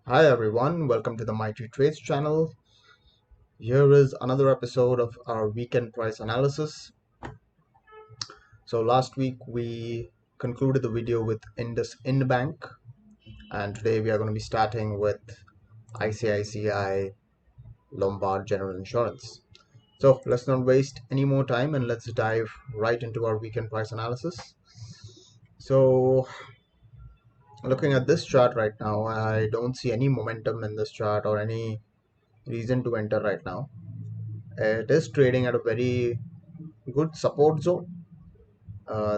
Hi everyone, welcome to the Mighty Trades channel. Here is another episode of our weekend price analysis. So last week we concluded the video with INDUSInd Bank, and today we are going to be starting with ICICI Lombard General Insurance. So let's not waste any more time and let's dive right into our weekend price analysis. So looking at this chart right now, I don't see any momentum in this chart or any reason to enter right now. It is trading at a very good support zone.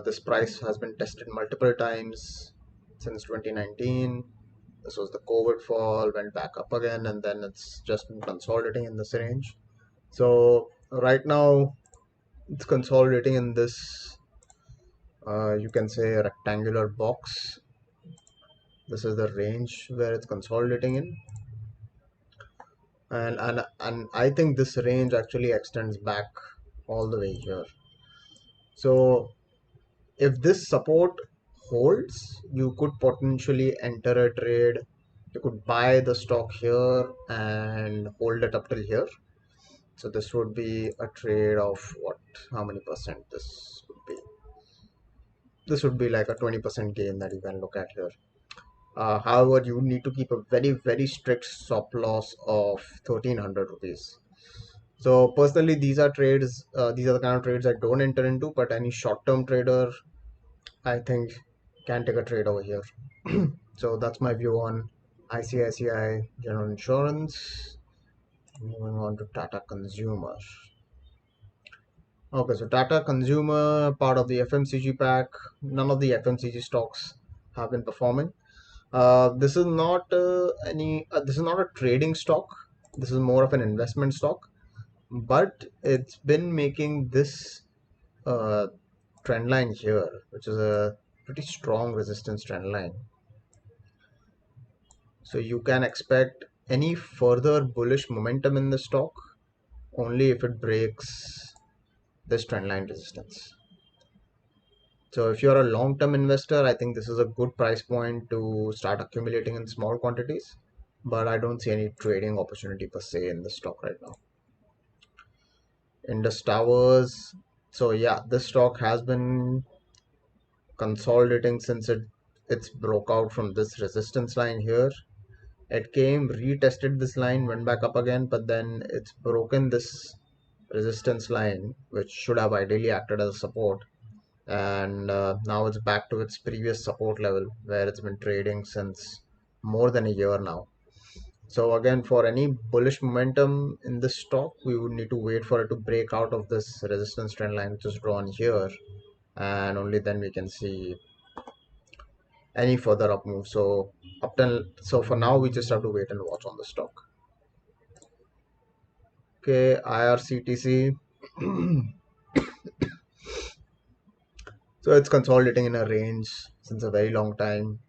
This price has been tested multiple times since 2019. This was the COVID fall, went back up again, and then it's just been consolidating in this range. So right now it's consolidating in this, you can say, rectangular box. This is the range where it's consolidating in, and I think this range actually extends back all the way here. So if this support holds, you could potentially enter a trade. You could buy the stock here and hold it up till here. So this would be a trade of what? How many percent this would be? This would be like a 20% gain that you can look at here. However, you need to keep a very strict stop loss of 1300 rupees. So personally, these are trades. These are the kind of trades I don't enter into. But any short-term trader, I think, can take a trade over here. So that's my view on ICICI General Insurance. Moving on to Tata Consumer. Okay, so Tata Consumer, part of the FMCG pack. None of the FMCG stocks have been performing. This is not This is not a trading stock. This is more of an investment stock. But it's been making this uh, trend line here, which is a pretty strong resistance trend line. So you can expect any further bullish momentum in the stock only if it breaks this trend line resistance. So if you're a long-term investor, I think this is a good price point to start accumulating in small quantities, but I don't see any trading opportunity per se in the stock right now. Indus Towers. So yeah, this stock has been consolidating since it's broke out from this resistance line here. It came, retested this line, went back up again, but then it's broken this resistance line, which should have ideally acted as support. And now it's back to its previous support level where it's been trading since more than a year now. So again, for any bullish momentum in this stock, we would need to wait for it to break out of this resistance trend line, which is drawn here, and only then we can see any further up move. So for now, we just have to wait and watch on the stock. Okay, IRCTC. So it's consolidating in a range since a very long time.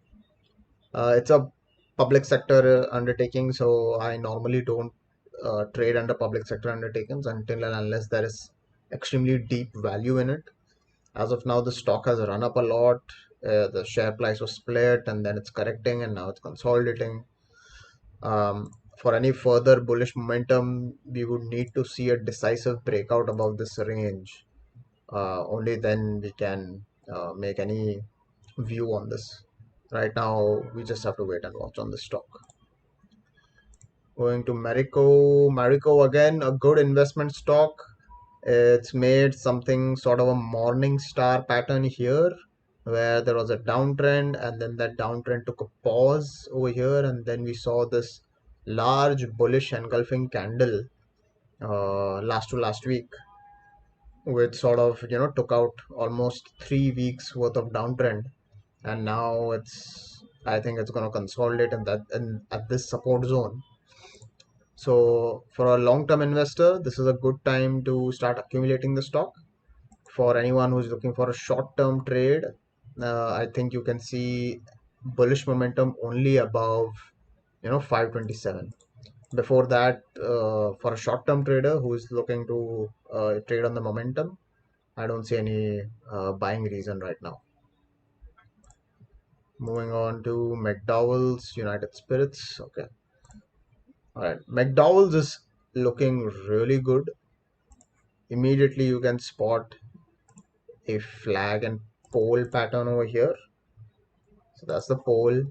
It's a public sector undertaking, so I normally don't trade under public sector undertakings until and unless there is extremely deep value in it. As of now, the stock has run up a lot. The share price was split and then it's correcting and now it's consolidating. For any further bullish momentum, we would need to see a decisive breakout above this range. Only then we can make any view on this. Right now, we just have to wait and watch on the stock. Going to Merico again, a good investment stock. It's made something sort of a morning star pattern here, where there was a downtrend and then that downtrend took a pause over here, and then we saw this large bullish engulfing candle last week, which sort of took out almost 3 weeks worth of downtrend, and now I think it's going to consolidate at this support zone. So for a long-term investor, this is a good time to start accumulating the stock. For anyone who's looking for a short-term trade, I think you can see bullish momentum only above 527. Before that, for a short-term trader who is looking to trade on the momentum, I don't see any buying reason right now. Moving on to McDowell's United Spirits. Okay. All right. McDowell's is looking really good. Immediately you can spot a flag and pole pattern over here. So that's the pole.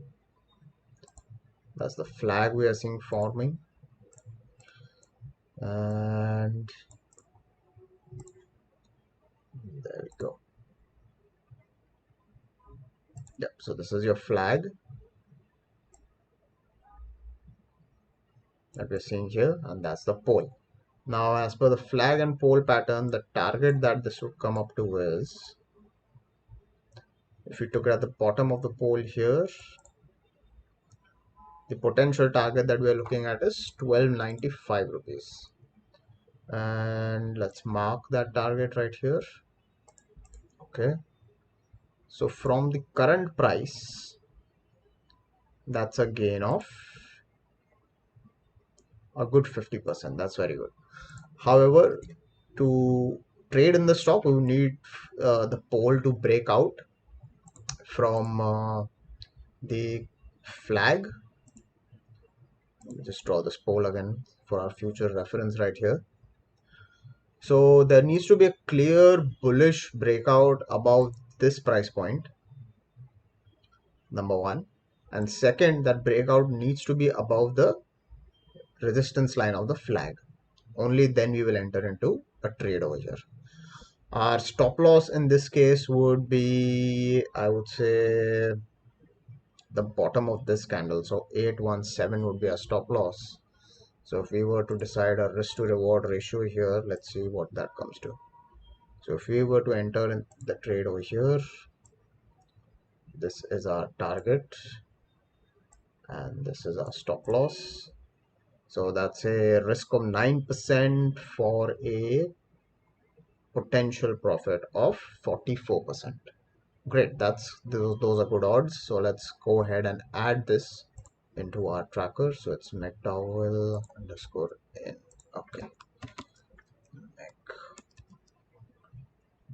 That's the flag we are seeing forming. And there we go. Yep. So this is your flag that we're seeing here, and that's the pole. Now, as per the flag and pole pattern, the target that this would come up to is, if we took it at the bottom of the pole here, the potential target that we are looking at is 1295 rupees. And let's mark that target right here. Okay. So from the current price, that's a gain of a good 50%. That's very good. However, to trade in the stock, we need the pole to break out from the flag. Let me just draw this pole again for our future reference right here. So there needs to be a clear bullish breakout above this price point, number one. And second, that breakout needs to be above the resistance line of the flag. Only then we will enter into a trade over here. Our stop loss in this case would be, I would say, the bottom of this candle. So 817 would be our stop loss. So if we were to decide a risk to reward ratio here, let's see what that comes to. So if we were to enter in the trade over here, this is our target and this is our stop loss. So that's a risk of 9% for a potential profit of 44%. Great, those are good odds. So let's go ahead and add this into our tracker. So it's McDowell _N. Okay.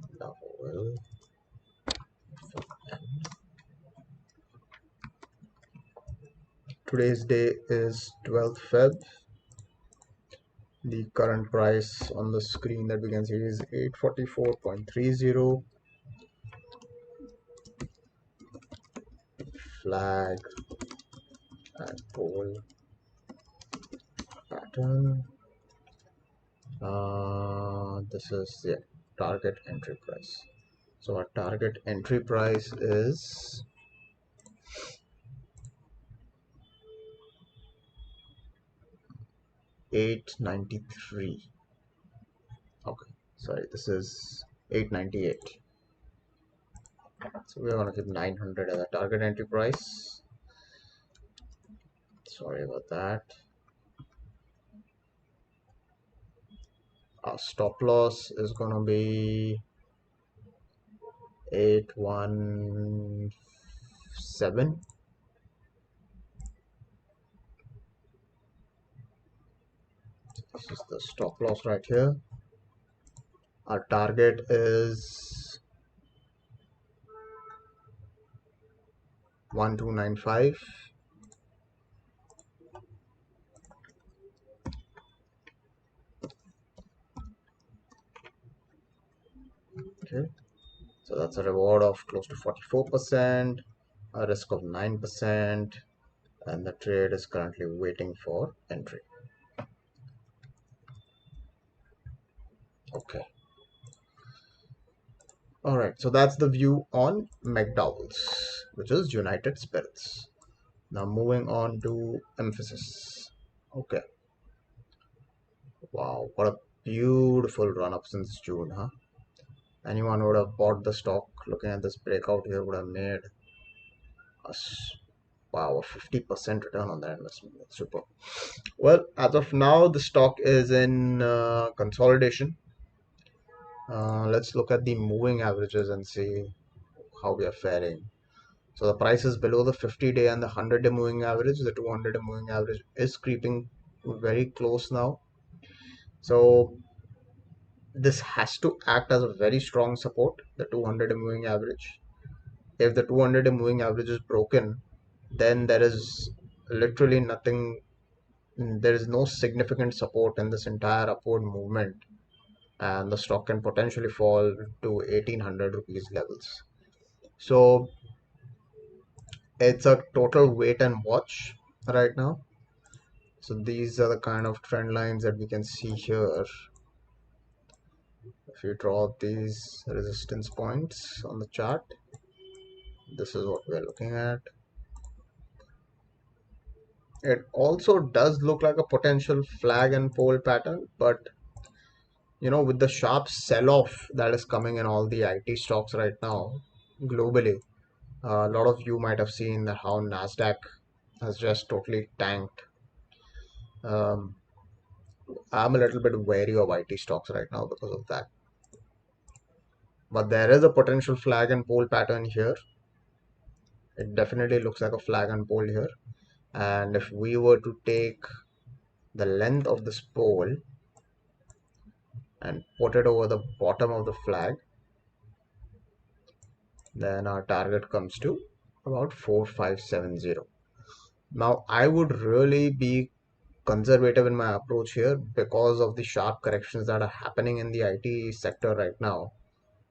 McDowell. Today's day is 12th Feb. The current price on the screen that we can see is 844.30. Flag and pole pattern. This is the target entry price. So our target entry price is $893. Okay, sorry, this is 898. So we're going to keep 900 as a target entry price. Sorry about that. Our stop loss is going to be 817. This is the stop loss right here. Our target is 1295. Okay, so that's a reward of close to 44%, a risk of 9%, and the trade is currently waiting for entry. Okay. All right, so that's the view on McDowell's, which is United Spirits. Now moving on to MPHASIS. Okay. Wow, what a beautiful run up since June, huh? Anyone who would have bought the stock looking at this breakout here would have made a wow, a 50% return on that investment. That's super. Well, as of now, the stock is in consolidation. Let's look at the moving averages and see how we are faring. So the price is below the 50-day and the 100-day moving average. The 200-day moving average is creeping very close now. So this has to act as a very strong support, the 200-day moving average. if the 200-day moving average is broken, then there is literally nothing, there is no significant support in this entire upward movement, and the stock can potentially fall to 1800 rupees levels. So it's a total wait and watch right now. So these are the kind of trend lines that we can see here. If you draw these resistance points on the chart, this is what we're looking at. It also does look like a potential flag and pole pattern, but with the sharp sell-off that is coming in all the IT stocks right now globally, a lot of you might have seen that how Nasdaq has just totally tanked. um, I'm a little bit wary of IT stocks right now because of that, but there is a potential flag and pole pattern here. It definitely looks like a flag and pole here, and if we were to take the length of this pole and put it over the bottom of the flag, then our target comes to about 4570. Now I would really be conservative in my approach here because of the sharp corrections that are happening in the IT sector right now.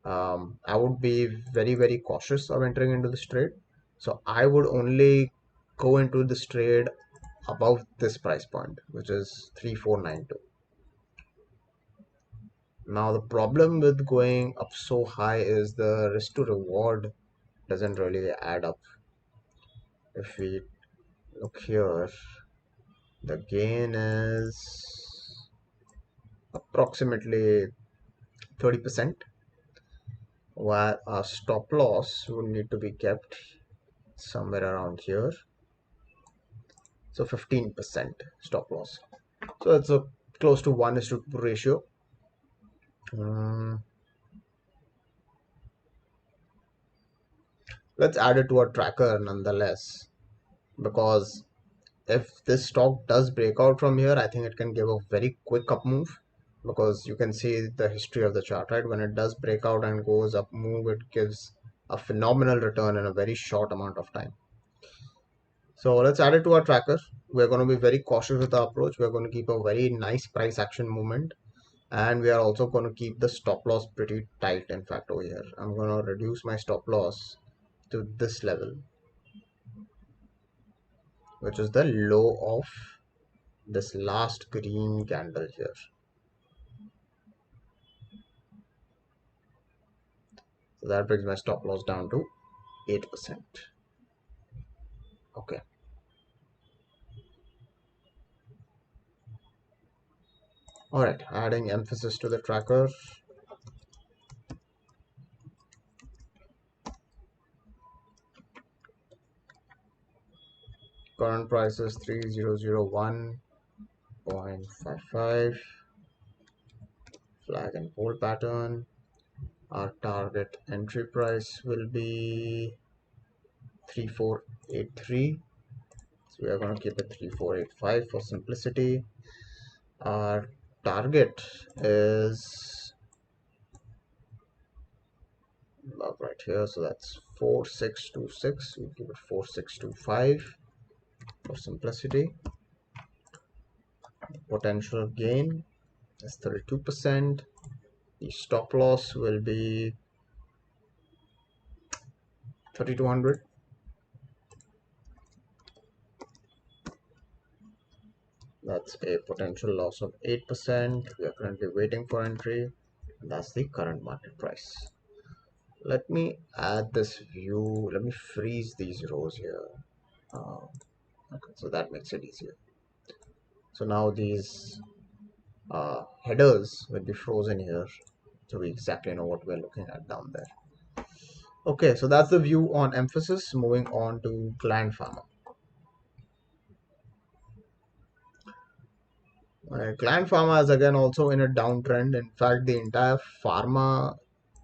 I would be very, very cautious of entering into this trade. So I would only go into this trade above this price point, which is 3492. Now the problem with going up so high is the risk to reward doesn't really add up. If we look here, the gain is approximately 30%, while our stop loss would need to be kept somewhere around here. So 15% stop loss. So it's a close to 1:2 ratio. Let's add it to our tracker nonetheless, because if this stock does break out from here, I think it can give a very quick up move, because you can see the history of the chart, right? When it does break out and goes up move, it gives a phenomenal return in a very short amount of time. So let's add it to our tracker. We're going to be very cautious with our approach. We're going to keep a very nice price action movement, and we are also going to keep the stop loss pretty tight. In fact, over here I'm going to reduce my stop loss to this level, which is the low of this last green candle here. So that brings my stop loss down to 8%. Okay. All right, adding emphasis to the tracker. Current price is 3001.55. Flag and pole pattern. Our target entry price will be 3483. So we are going to keep it 3485 for simplicity. Our target is right here, so that's 4626. We'll keep it 4625 for simplicity. Potential gain is 32%. The stop loss will be 3200. That's a potential loss of 8%. We are currently waiting for entry. That's the current market price. Let me add this view. Let me freeze these rows here. Okay, so that makes it easier. So now these headers will be frozen here, so we exactly know what we're looking at down there. Okay, so that's the view on emphasis. Moving on to GLAND Pharma. GLAND Pharma is again also in a downtrend. In fact, the entire pharma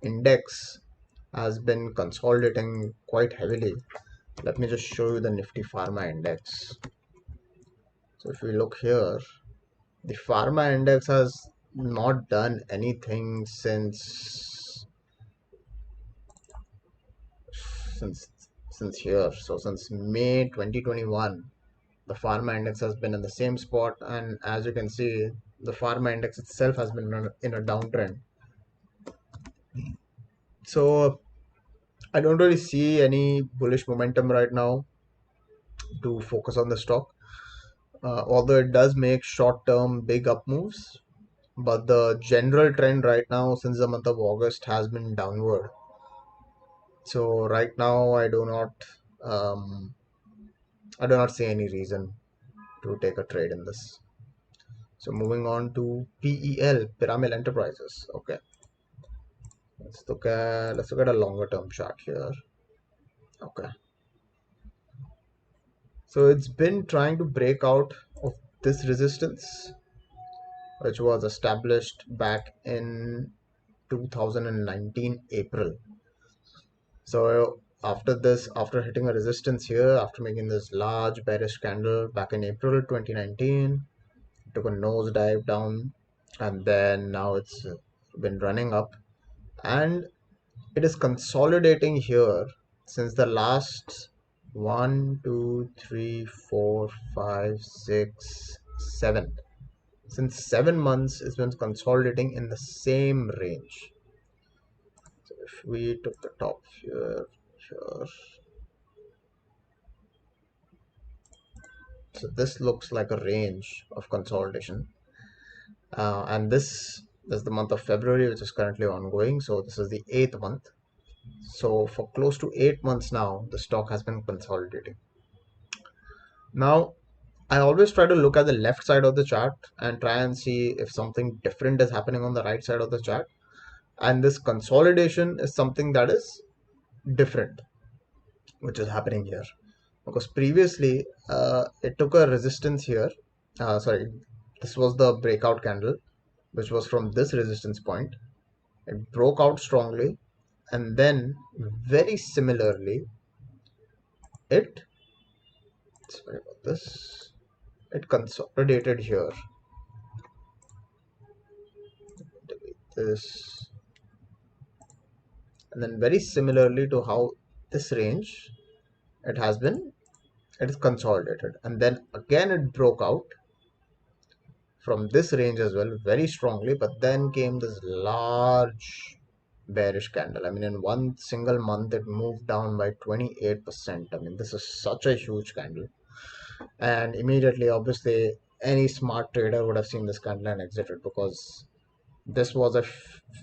index has been consolidating quite heavily. Let me just show you the Nifty Pharma Index. So if we look here, the pharma index has not done anything since since here. So since May 2021, the pharma index has been in the same spot, and as you can see, the pharma index itself has been in a downtrend. So I don't really see any bullish momentum right now to focus on the stock, although it does make short-term big up moves. But the general trend right now since the month of August has been downward. So right now um, I do not see any reason to take a trade in this. So moving on to PEL, Pyramid Enterprises. Okay, let's look at a longer term chart here. Okay, so it's been trying to break out of this resistance, which was established back in 2019 April. So after hitting a resistance here, after making this large bearish candle back in April 2019, took a nosedive down, and then now it's been running up, and it is consolidating here since the last 1, 2, 3, 4, 5, 6, 7. Since 7 months, it's been consolidating in the same range. So if we took the top here, so this looks like a range of consolidation, and this is the month of February, which is currently ongoing. So this is the 8th month. So for close to 8 months now, the stock has been consolidating. Now, I always try to look at the left side of the chart and try and see if something different is happening on the right side of the chart. And this consolidation is something that is different, which is happening here. Because previously, it took a resistance here. This was the breakout candle, which was from this resistance point. It broke out strongly, and then very similarly, it it consolidated here. This, and then very similarly to how this range it is consolidated, and then again it broke out from this range as well very strongly, but then came this large bearish candle. I mean, in one single month it moved down by 28%. I mean, this is such a huge candle, and immediately obviously any smart trader would have seen this candle and exited, because this was a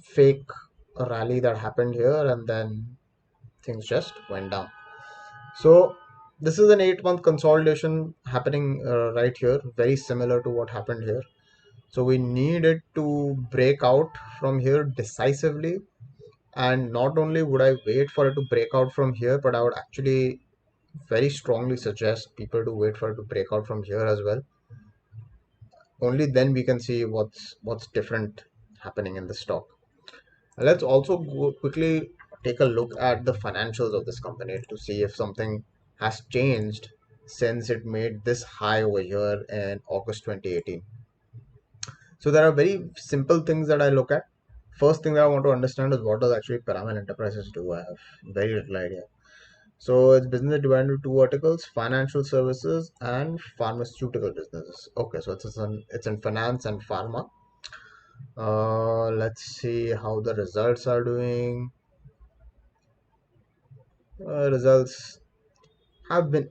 fake rally that happened here, and then things just went down. So this is an 8-month consolidation happening right here, very similar to what happened here. So we need it to break out from here decisively, and not only would I wait for it to break out from here, but I would actually very strongly suggest people to wait for it to break out from here as well. Only then we can see what's different happening in the stock. Let's also quickly take a look at the financials of this company to see if something has changed since it made this high over here in August 2018. So there are very simple things that I look at. First thing that I want to understand is what does actually Pyramid Enterprises do. I have very little idea. So its business is divided into 2 verticals: financial services and pharmaceutical businesses. Okay, so it's in finance and pharma. Let's see how the results are doing. Results have been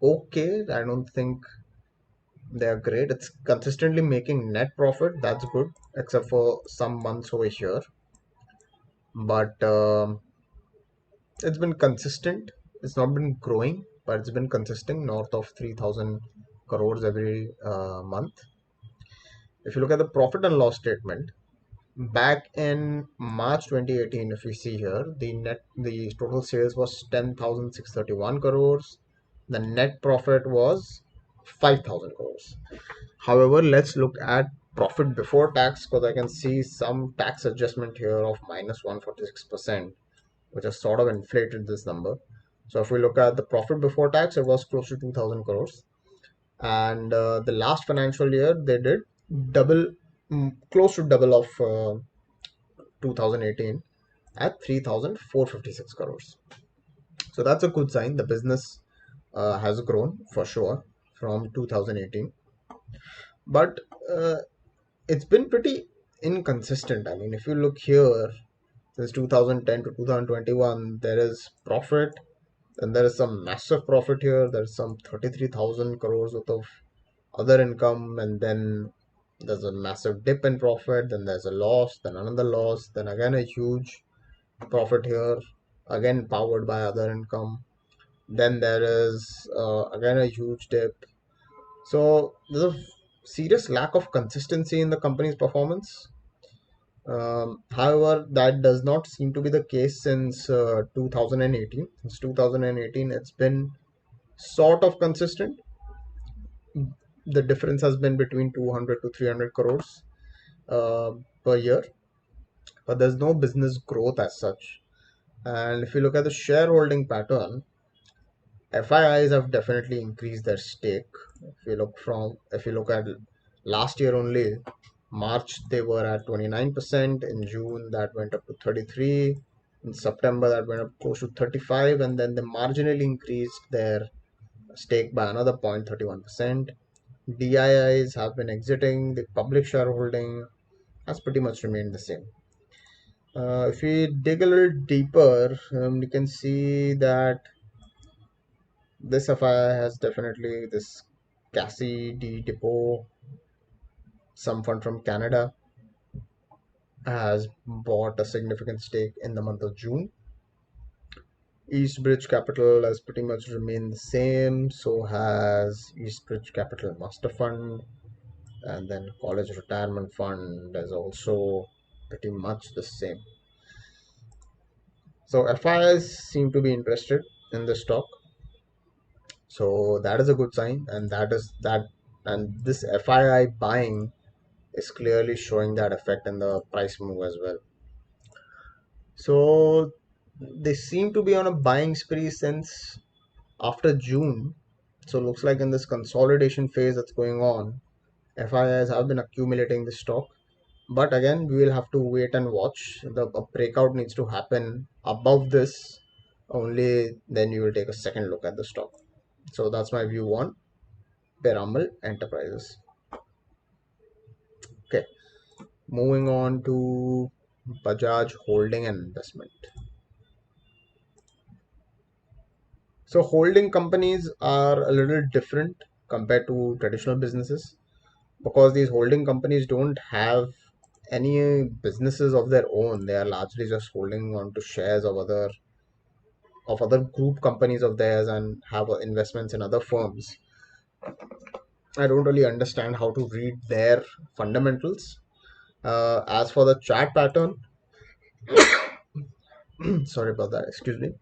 okay. I don't think they are great. It's consistently making net profit. That's good, except for some months over here. But it's been consistent. It's not been growing, but it's been consistent, north of 3,000 crores every month. If you look at the profit and loss statement, back in March 2018, if we see here, the total sales was 10,631 crores. The net profit was 5,000 crores. However, let's look at profit before tax, because I can see some tax adjustment here of minus 146%, which has sort of inflated this number. So if we look at the profit before tax, it was close to 2,000 crores. And the last financial year, they did close to double of 2018 at 3,456 crores. So that's a good sign. The business has grown for sure from 2018, but it's been pretty inconsistent. I mean, if you look here, since 2010 to 2021, there is profit, and there is some massive profit here. There's some 33,000 crores worth of other income, and then there's a massive dip in profit, then there's a loss, then another loss, then again a huge profit here, again powered by other income. Then there is again a huge dip. So there's a serious lack of consistency in the company's performance. However, that does not seem to be the case since 2018. Since 2018, it's been sort of consistent. The difference has been between 200 to 300 crores uh, per year, but there's no business growth as such. And if you look at the shareholding pattern, FIIs have definitely increased their stake. If you look at last year only, March they were at 29%. In June that went up to 33. In September that went up close to 35, and then they marginally increased their stake by another 0.31%. DIIs have been exiting. The public shareholding has pretty much remained the same. If we dig a little deeper, you can see that this FII has definitely this Cassie D Depot, some fund from Canada, has bought a significant stake in the month of June. Eastbridge Capital has pretty much remained the same. So has Eastbridge Capital Master Fund, and then College Retirement Fund is also pretty much the same. So FIs seem to be interested in the stock. So that is a good sign, and this FII buying is clearly showing that effect in the price move as well. So they seem to be on a buying spree since after June. So looks like in this consolidation phase that's going on, FIIs have been accumulating the stock. But again, we will have to wait and watch. A breakout needs to happen above this. Only then you will take a second look at the stock. So that's my view on Pyramid Enterprises. Okay, moving on to Bajaj Holding and Investment. So holding companies are a little different compared to traditional businesses, because these holding companies don't have any businesses of their own. They are largely just holding on to shares of other group companies of theirs and have investments in other firms. I don't really understand how to read their fundamentals. As for the chart pattern, sorry about that, excuse me.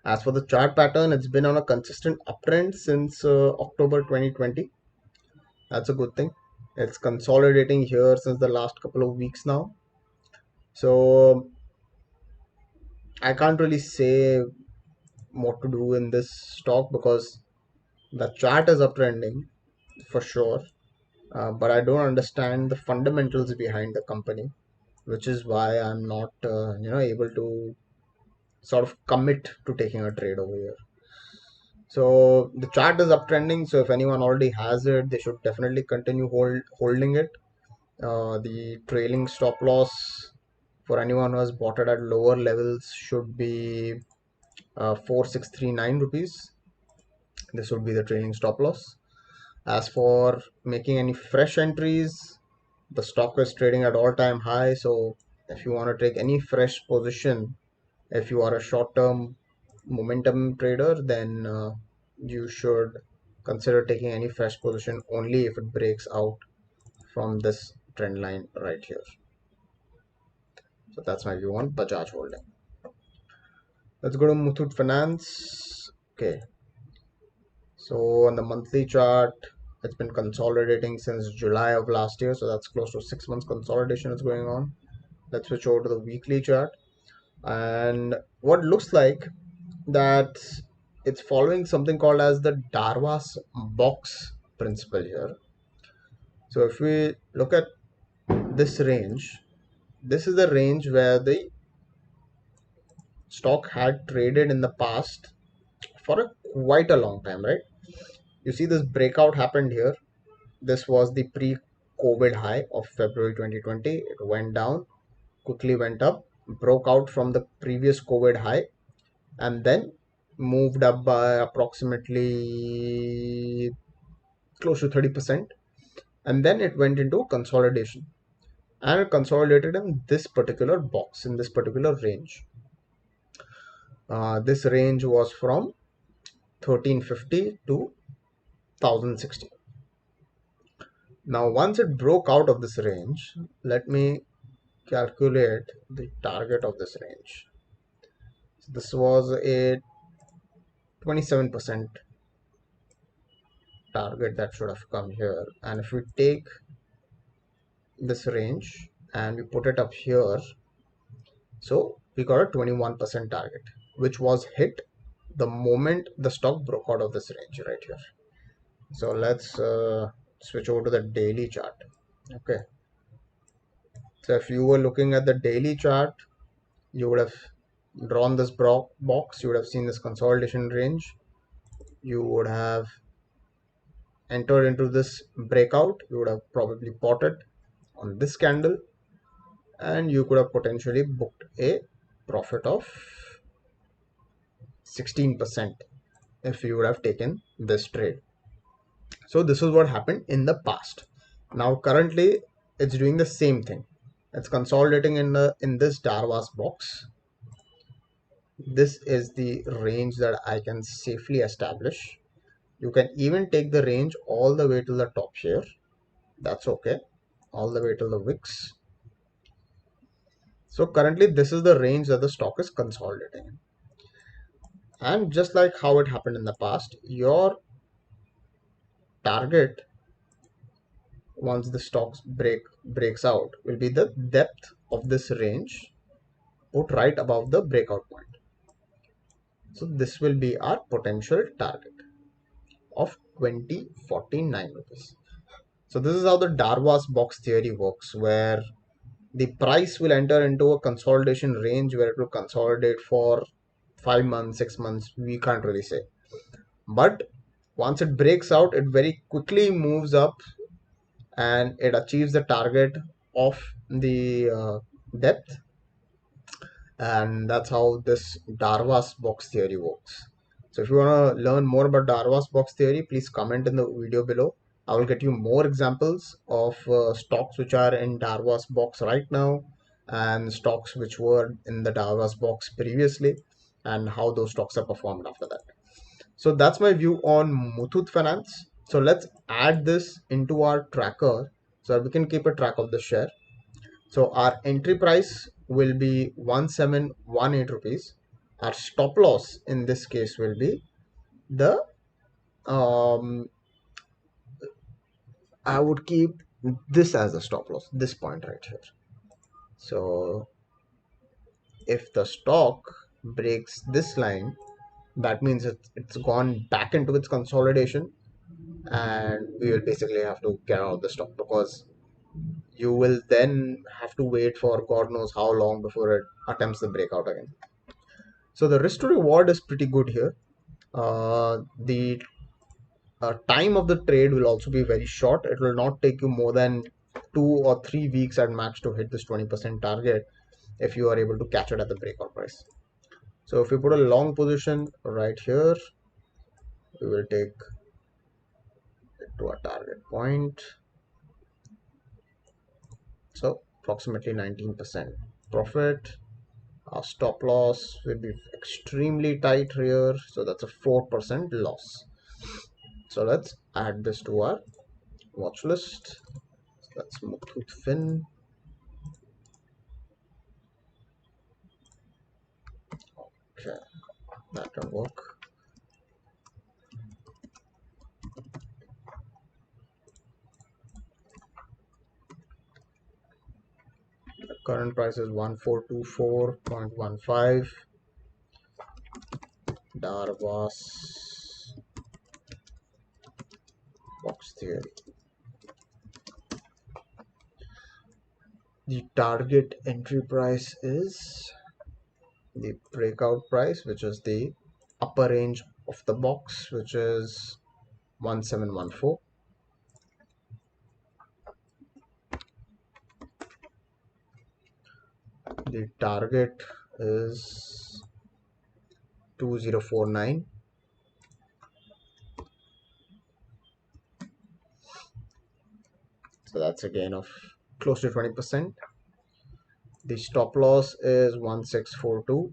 As for the chart pattern, it's been on a consistent uptrend since October 2020. That's a good thing. It's consolidating here since the last couple of weeks now. So I can't really say what to do in this stock, because the chart is uptrending for sure, but I don't understand the fundamentals behind the company, which is why I'm not able to sort of commit to taking a trade over here. So the chart is uptrending, so if anyone already has it, they should definitely continue holding it. The trailing stop loss for anyone who has bought it at lower levels should be 4639 rupees. This would be the trailing stop loss. As for making any fresh entries, the stock is trading at all-time high. So if you want to take any fresh position, if you are a short-term momentum trader, then you should consider taking any fresh position only if it breaks out from this trend line right here. So that's my view on Bajaj Holding. Let's go to Muthoot Finance. Okay, so on the monthly chart, it's been consolidating since July of last year, so that's close to 6 months consolidation is going on. Let's switch over to the weekly chart, and what looks like that it's following something called as the Darvas box principle here. So if we look at this range, this is the range where the stock had traded in the past for quite a long time, right? You see this breakout happened here. This was the pre-COVID high of February 2020. It went down, quickly went up, broke out from the previous COVID high, and then moved up by approximately close to 30%. And then it went into consolidation, and it consolidated in this particular box, in this particular range. This range was from 1350 to 1060. Now once it broke out of this range, let me calculate the target of this range. So this was a 27% target that should have come here, and if we take this range and we put it up here, so we got a 21% target, which was hit the moment the stock broke out of this range right here. So let's switch over to the daily chart. Okay, so if you were looking at the daily chart, you would have drawn this box, you would have seen this consolidation range, you would have entered into this breakout, you would have probably bought it on this candle, and you could have potentially booked a profit of 16% if you would have taken this trade. So this is what happened in the past. Now currently it's doing the same thing. It's consolidating in this Darvas box. This is the range that I can safely establish. You can even take the range all the way to the top here. That's okay. All the way to the wicks. So currently this is the range that the stock is consolidating in. And just like how it happened in the past, your target once the stock breaks out will be the depth of this range put right above the breakout point. So this will be our potential target of 2049 rupees. So this is how the Darvas box theory works, where the price will enter into a consolidation range where it will consolidate for 5 months, 6 months, we can't really say. But once it breaks out, it very quickly moves up and it achieves the target of the depth, and that's how this Darvas box theory works. So if you want to learn more about Darvas box theory, please comment in the video below. I will get you more examples of stocks which are in Darvas box right now and stocks which were in the Darvas box previously and how those stocks are performed after that. So that's my view on Muthoot Finance. So let's add this into our tracker so that we can keep a track of the share. So our entry price will be 1718 rupees. Our stop loss in this case will be the I would keep this as a stop loss, this point right here. So if the stock breaks this line, that means it's gone back into its consolidation, and we will basically have to get out of the stock, because you will then have to wait for God knows how long before it attempts the breakout again. So the risk to reward is pretty good here. The time of the trade will also be very short. It will not take you more than 2 or 3 weeks at max to hit this 20% target if you are able to catch it at the breakout price. So if we put a long position right here, we will take it to a target point. So approximately 19% profit. Our stop loss will be extremely tight here, so that's a 4% loss. So let's add this to our watch list. That's MUTHOOTFIN. Okay, that can work. The current price is 1424.15. Darvas box theory. The target entry price is the breakout price, which is the upper range of the box, which is 1714. The target is 2049. So that's a gain of close to 20%. The stop loss is 1642.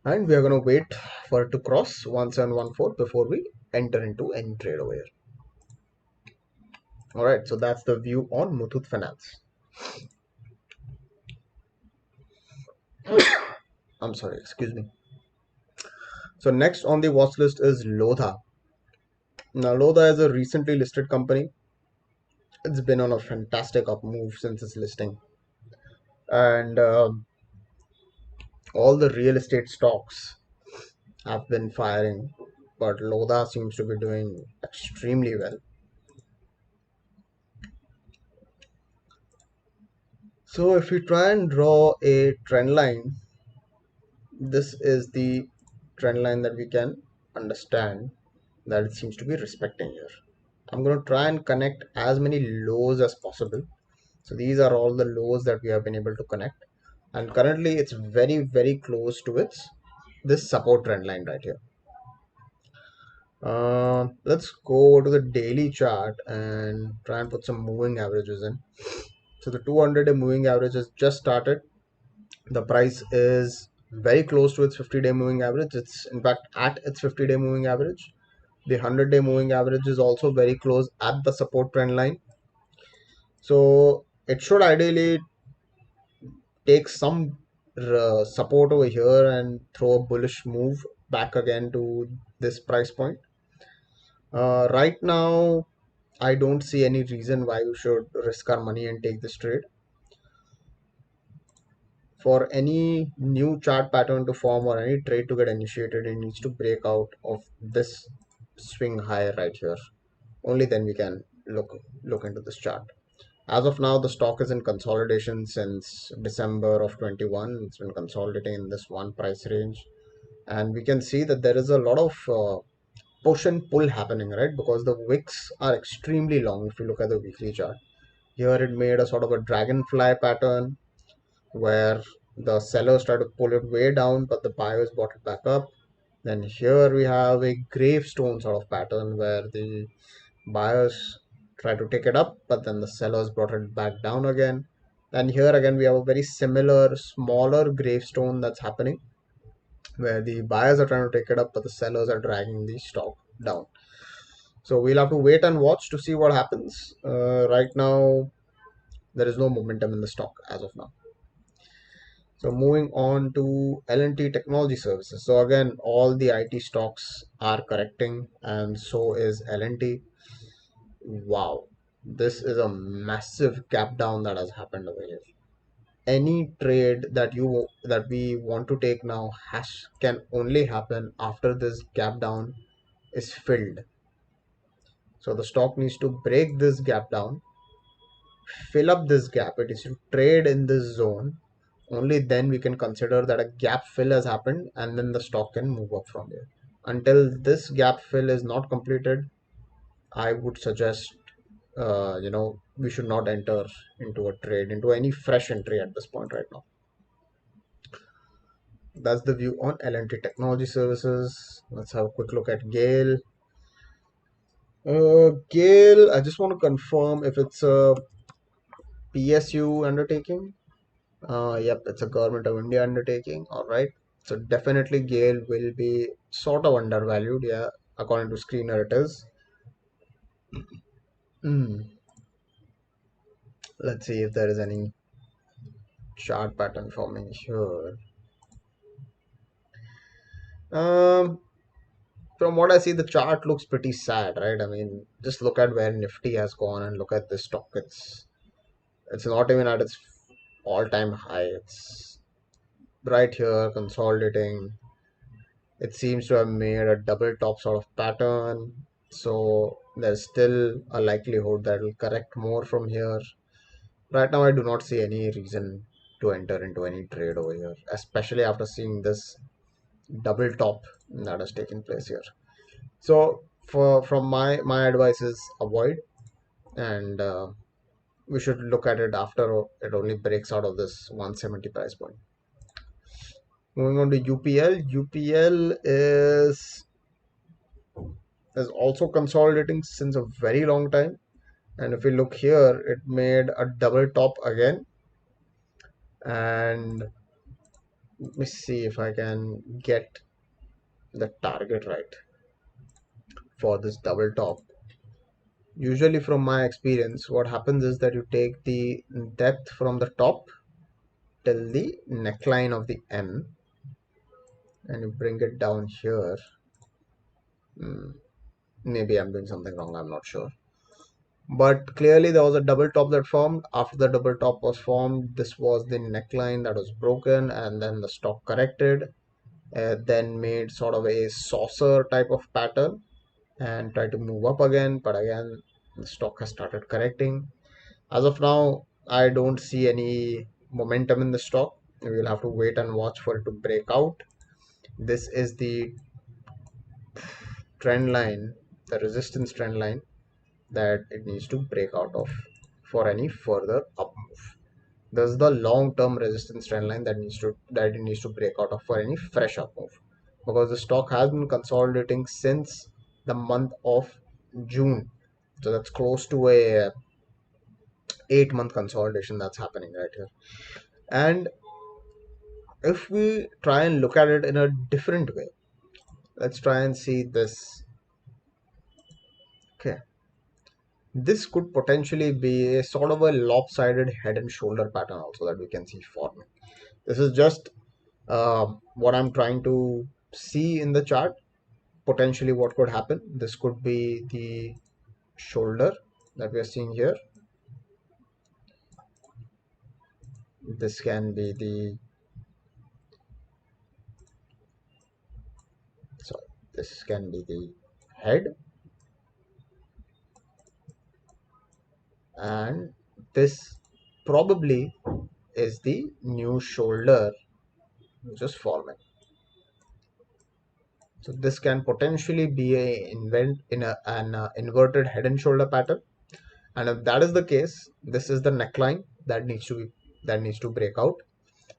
And we are going to wait for it to cross 1714 before we enter into any trade over here. All right, so that's the view on Muthoot Finance. I'm sorry, excuse me. So next on the watch list is LODHA. Now LODHA is a recently listed company. It's been on a fantastic up move since its listing, and all the real estate stocks have been firing, but LODHA seems to be doing extremely well. So if we try and draw a trend line, this is the trend line that we can understand that it seems to be respecting here. I'm going to try and connect as many lows as possible. So these are all the lows that we have been able to connect, and currently it's very close to this support trend line right here. Let's go to the daily chart and try and put some moving averages in. So the 200-day moving average has just started. The price is very close to its 50-day moving average. It's in fact at its 50-day moving average. The 100-day moving average is also very close at the support trend line. So it should ideally take some support over here and throw a bullish move back again to this price point. Right now, I don't see any reason why we should risk our money and take this trade. For any new chart pattern to form or any trade to get initiated, it needs to break out of this swing high right here. Only then we can look into this chart. As of now, the stock is in consolidation since December of 21. It's been consolidating in this one price range, and we can see that there is a lot of push and pull happening, right? Because the wicks are extremely long. If you look at the weekly chart, here it made a sort of a dragonfly pattern where the sellers try to pull it way down, but the buyers brought it back up. Then here we have a gravestone sort of pattern where the buyers try to take it up, but then the sellers brought it back down again. And here again we have a very similar smaller gravestone that's happening where the buyers are trying to take it up, but the sellers are dragging the stock down. So we'll have to wait and watch to see what happens. Right now there is no momentum in the stock as of now. So moving on to L&T Technology Services. So again, all the IT stocks are correcting, and so is L&T. Wow, this is a massive gap down that has happened over here. Any trade that we want to take now can only happen after this gap down is filled. So the stock needs to break this gap down, fill up this gap. It is to trade in this zone. Only then we can consider that a gap fill has happened, and then the stock can move up from here. Until this gap fill is not completed, I would suggest we should not enter into a trade, into any fresh entry at this point right now. That's the view on L&T Technology Services. Let's have a quick look at GAIL. GAIL, I just want to confirm if it's a PSU undertaking. Yep, it's a Government of India undertaking. All right. So definitely GAIL will be sort of undervalued. Yeah, according to screener it is. Let's see if there is any chart pattern forming here. From what I see, the chart looks pretty sad, right? I mean, just look at where Nifty has gone and look at this stock. It's not even at its all-time high. It's right here consolidating. It seems to have made a double top sort of pattern, so there's still a likelihood that it will correct more from here. Right now I do not see any reason to enter into any trade over here, especially after seeing this double top that has taken place here. So from my advice is avoid, and we should look at it after it only breaks out of this 170 price point. Moving on to UPL. UPL is also consolidating since a very long time, and if we look here, it made a double top again. And let me see if I can get the target right for this double top. Usually from my experience, what happens is that you take the depth from the top till the neckline of the M and you bring it down here. Maybe I'm doing something wrong, I'm not sure. But clearly there was a double top that formed. After the double top was formed, this was the neckline that was broken, and then the stock corrected, then made sort of a saucer type of pattern and tried to move up again, but again the stock has started correcting. As of now, I don't see any momentum in the stock. We will have to wait and watch for it to break out. This is the trend line, the resistance trend line that it needs to break out of for any further up move. This is the long-term resistance trend line that it needs to break out of for any fresh up move, because the stock has been consolidating since the month of June. So that's close to a 8-month consolidation that's happening right here. And if we try and look at it in a different way, let's try and see this. Okay, this could potentially be a sort of a lopsided head and shoulder pattern also that we can see forming. This is just what I'm trying to see in the chart. Potentially what could happen, this could be the shoulder that we are seeing here. This can be the this can be the head, and this probably is the new shoulder which is forming. So this can potentially be an inverted head and shoulder pattern, and if that is the case, this is the neckline that needs to break out.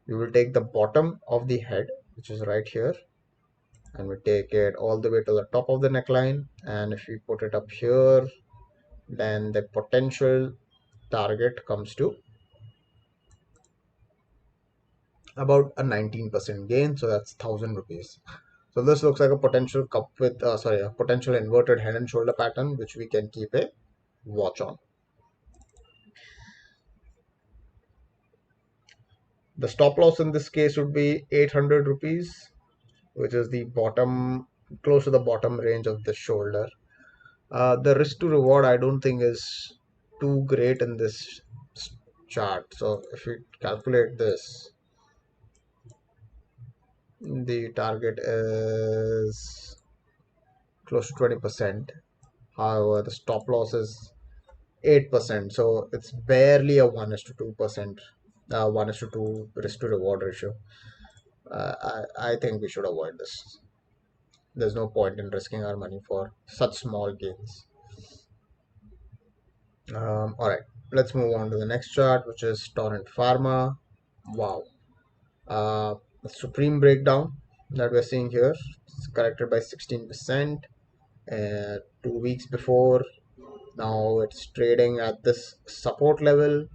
We will take the bottom of the head, which is right here, and we take it all the way to the top of the neckline, and if we put it up here, then the potential target comes to about a 19% gain, so that's 1000 rupees. So this looks like a potential cup with a potential inverted head and shoulder pattern, which we can keep a watch on. The stop loss in this case would be 800 rupees, which is the bottom, close to the bottom range of the shoulder. The risk to reward I don't think is too great in this chart. So if we calculate this, the target is close to 20%. However, the stop loss is 8%. So it's barely a 1:2%, 1:2 risk to reward ratio. I think we should avoid this. There's no point in risking our money for such small gains. All right, let's move on to the next chart, which is Torrent Pharma. Wow. The supreme breakdown that we're seeing here is corrected by 16%. 2 weeks before, now it's trading at this support level.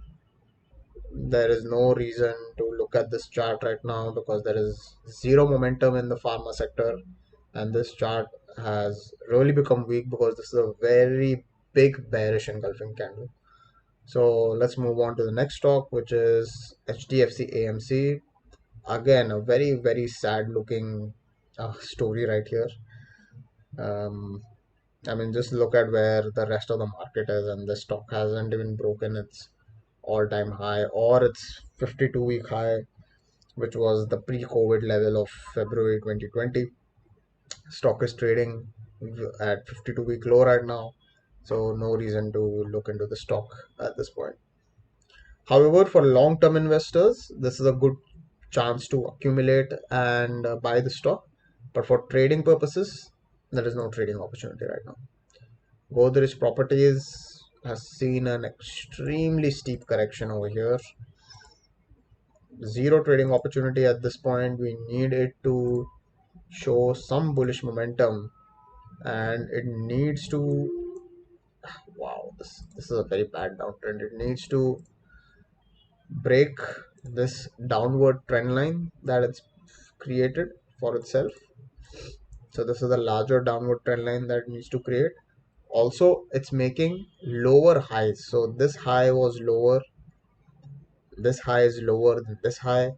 There is no reason to look at this chart right now because there is zero momentum in the pharma sector, and this chart has really become weak because this is a very big bearish engulfing candle. So let's move on to the next stock, which is Hdfc Amc. Again, a very, very sad looking story right here. I mean, just look at where the rest of the market is, and the stock hasn't even broken its all-time high or its 52-week high. which was the pre-COVID level of February 2020. Stock is trading at 52-week low right now, so no reason to look into the stock at this point. However, for long-term investors, this is a good chance to accumulate and buy the stock. But for trading purposes, there is no trading opportunity right now. Godrej Properties has seen an extremely steep correction over here. Zero trading opportunity at this point. We need it to show some bullish momentum, and it needs to, wow, this is a very bad downtrend. It needs to break this downward trend line that it's created for itself. So this is a larger downward trend line that it needs to create. Also, it's making lower highs. So this high was lower, this high is lower than this high,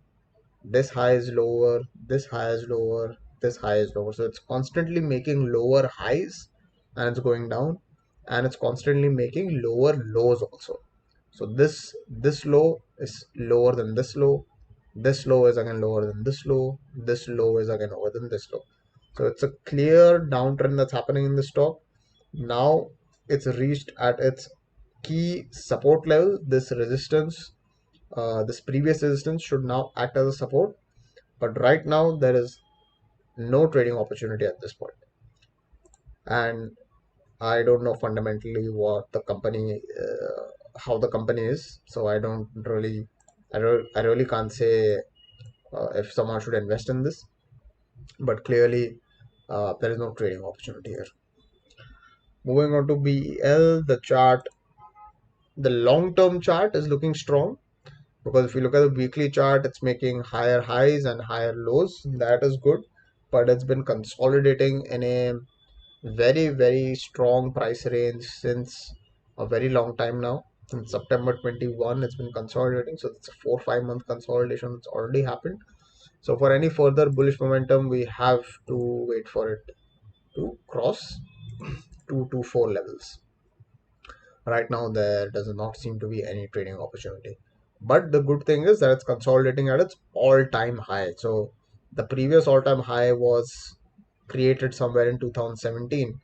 this high is lower, this high is lower, this high is lower. So it's constantly making lower highs and it's going down, and it's constantly making lower lows also. So this low is lower than this low, this low is again lower than this low, this low is again lower than this low. So it's a clear downtrend that's happening in the stock. Now it's reached at its key support level. This resistance, this previous resistance should now act as a support, but right now there is no trading opportunity at this point. And I don't know fundamentally what the company, how the company is, so I don't really, I really can't say if someone should invest in this, but clearly there is no trading opportunity here. Moving on to BEL, the chart, the long-term chart is looking strong, because if you look at the weekly chart, it's making higher highs and higher lows. That is good, but it's been consolidating in a very strong price range since a very long time now. Since September 21, it's been consolidating, so it's a 4-5 month consolidation that's already happened. So for any further bullish momentum, we have to wait for it to cross 224 levels. Right now there does not seem to be any trading opportunity, but the good thing is that it's consolidating at its all-time high. So the previous all-time high was created somewhere in 2017,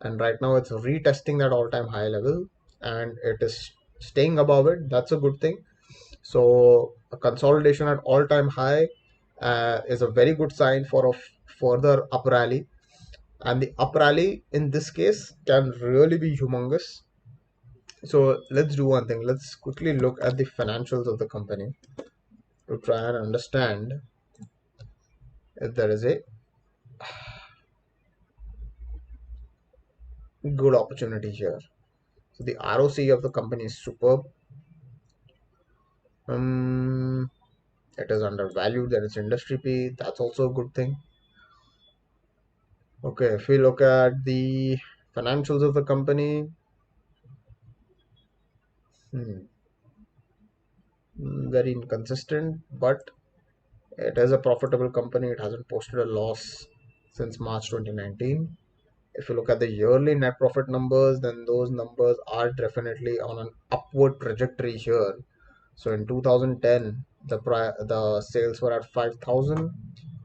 and right now it's retesting that all-time high level and it is staying above it. That's a good thing. So a consolidation at all-time high is a very good sign for a further up rally, and the up rally in this case can really be humongous. So let's do one thing. Let's quickly look at the financials of the company to try and understand if there is a good opportunity here. So the ROC of the company is superb. It is undervalued. There is industry P. That's also a good thing. Okay, if we look at the financials of the company, very inconsistent, but it is a profitable company. It hasn't posted a loss since March 2019. If you look at the yearly net profit numbers, then those numbers are definitely on an upward trajectory here. So in 2010, the sales were at 5,000.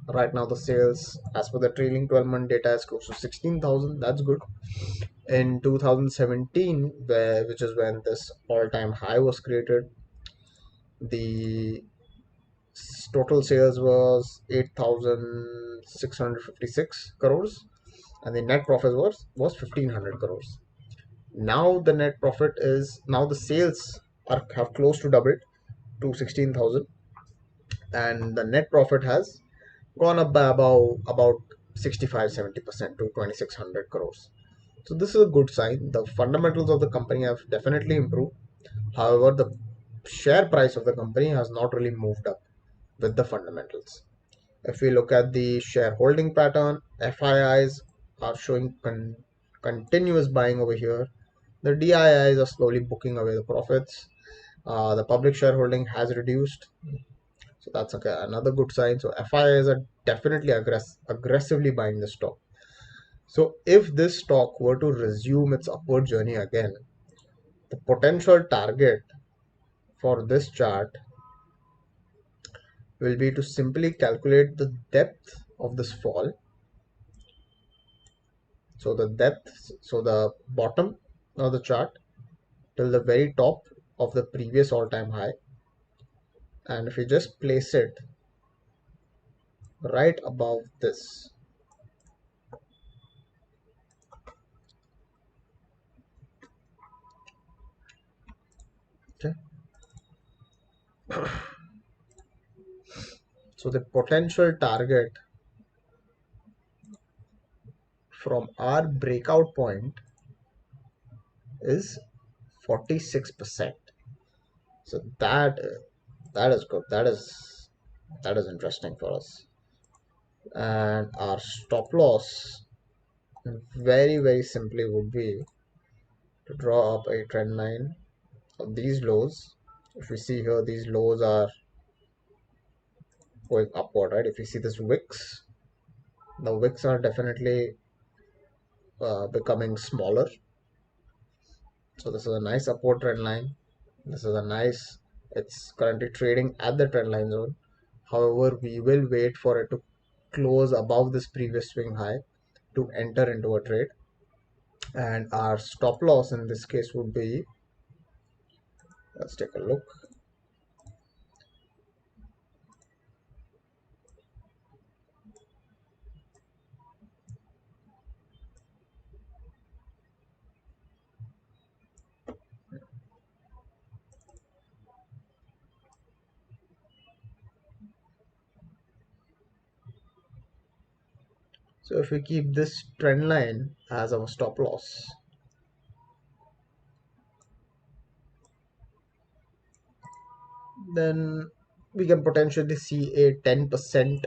Right now, the sales, as per the trailing 12-month data, is close to 16,000. That's good. In 2017, which is when this all-time high was created, the total sales was 8,656 crores, and the net profit was 1,500 crores. Now the net profit is, now the sales have close to doubled to 16,000, and the net profit has gone up by about 65-70% to 2,600 crores. So this is a good sign. The fundamentals of the company have definitely improved. However, the share price of the company has not really moved up with the fundamentals. If we look at the shareholding pattern, FIIs are showing continuous buying over here. The DIIs are slowly booking away the profits. The public shareholding has reduced, so that's okay, another good sign. So FIIs are definitely aggressively buying the stock. So if this stock were to resume its upward journey again, the potential target for this chart will be to simply calculate the depth of this fall. So the depth, so the bottom of the chart till the very top of the previous all-time high, and if we just place it right above this, okay, so the potential target from our breakout point is 46%. So that is good. That is interesting for us. And our stop loss very simply would be to draw up a trend line of these lows. If we see here, these lows are going upward, right? If you see this wicks, the wicks are definitely becoming smaller. So this is a nice upward trend line. This is a nice, it's currently trading at the trend line zone. However, we will wait for it to close above this previous swing high to enter into a trade. And our stop loss in this case would be, let's take a look. So if we keep this trend line as our stop loss, then we can potentially see a 10%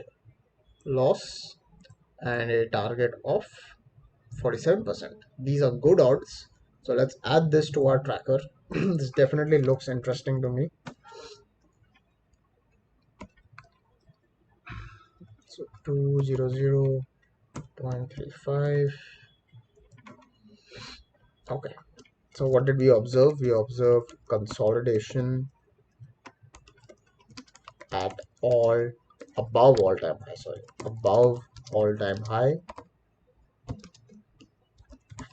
loss and a target of 47%. These are good odds. So let's add this to our tracker. This definitely looks interesting to me. So 200.35. Okay. So what did we observe? We observed consolidation at above all-time high. Sorry, above all-time high.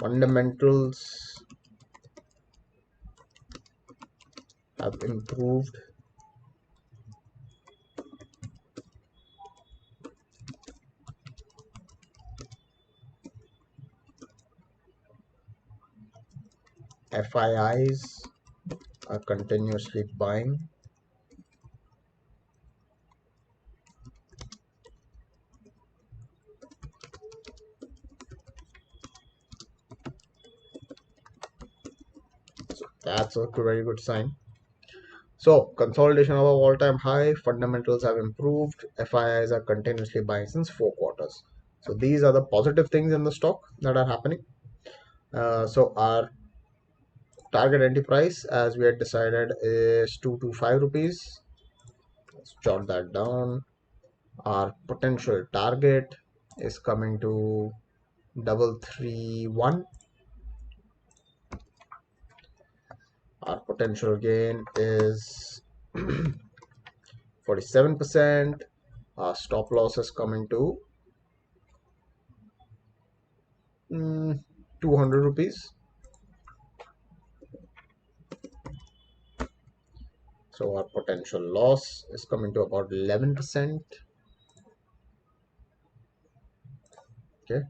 Fundamentals have improved. FIIs are continuously buying. So that's a very good sign. So consolidation of all-time high, fundamentals have improved, FIIs are continuously buying since 4 quarters. So these are the positive things in the stock that are happening. So our target entry price, as we had decided, is 225 rupees. Let's jot that down. Our potential target is coming to 331. Our potential gain is 47%. Our stop loss is coming to 200 rupees. So our potential loss is coming to about 11%. Okay.